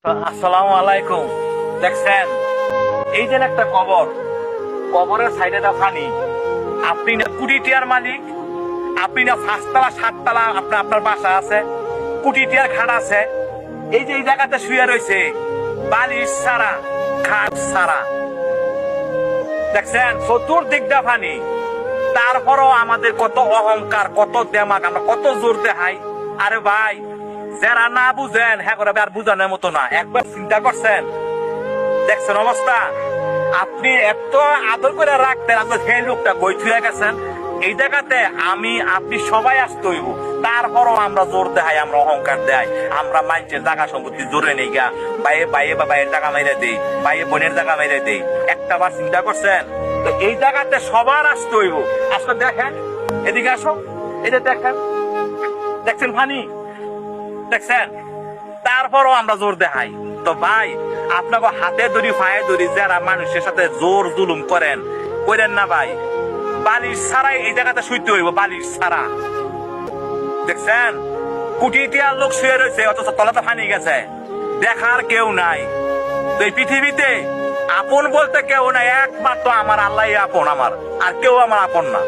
আসসালামু আলাইকুম। দেখছেন এই যে একটা কবর, কবরের সাইডে একটা পানি। আপনি না কোটি টিয়ার মালিক, আপনি না পাঁচতলা সাততলা আপনার আপনার বাসা আছে, কোটি টিয়ার খাট আছে। এই যে এই জায়গাতে শুয়ে রয়েছে বালিশ ছাড়া, খাট ছাড়া। দেখছেন চতুর্দিকটা পানি। তারপরও আমাদের কত অহংকার, কত দেমাগ, আমরা কত জোর দেখাই। আরে ভাই, যারা না বুঝেন হ্যাঁ করে আর বুঝানোর মতো না। একবার চিন্তা করছেন, দেখছেন অবস্থা। আপনি এত আদর করে রাখতেন, আপনার সেই লোকটা বই ছুঁয়ে গেছেন। এই জায়গাতে আমি আপনি সবাই আসতে হইব। তারপরও আমরা জোর দেখাই, আমরা অহংকার দেয়, আমরা মানুষের জায়গা সম্পত্তি জোরে নেই গা। বাইয়ে বাইয়ে বা বাইয়ের জায়গা মাইরে দেই, বাইয়ে বোনের জায়গা মাইরে দেই। একটা বার চিন্তা করছেন? তো এই জায়গাতে সবার আসতে হইব। আসলে দেখেন, এদিকে আসো, এই যে দেখেন, দেখছেন পানি, দেখছেন। তারপরও আমরা জোর দেখাই। তো ভাই, আপনাকে হাতে ধরি পায়ে ধরি যারা মানুষের সাথে জোর জুলুম করেন না ভাই। বালিশ ছাড়াই এই জায়গাতে শুইতে হইব, বালিশ ছাড়া। দেখছেন কোটি টিয়ার লোক শুয়ে রয়েছে, অথচ তলাতে পানি গেছে, দেখার কেউ নাই। তো এই পৃথিবীতে আপন বলতে কেউ নাই, একমাত্র আমার আল্লাহ আপন, আমার আর কেউ আমার আপন না।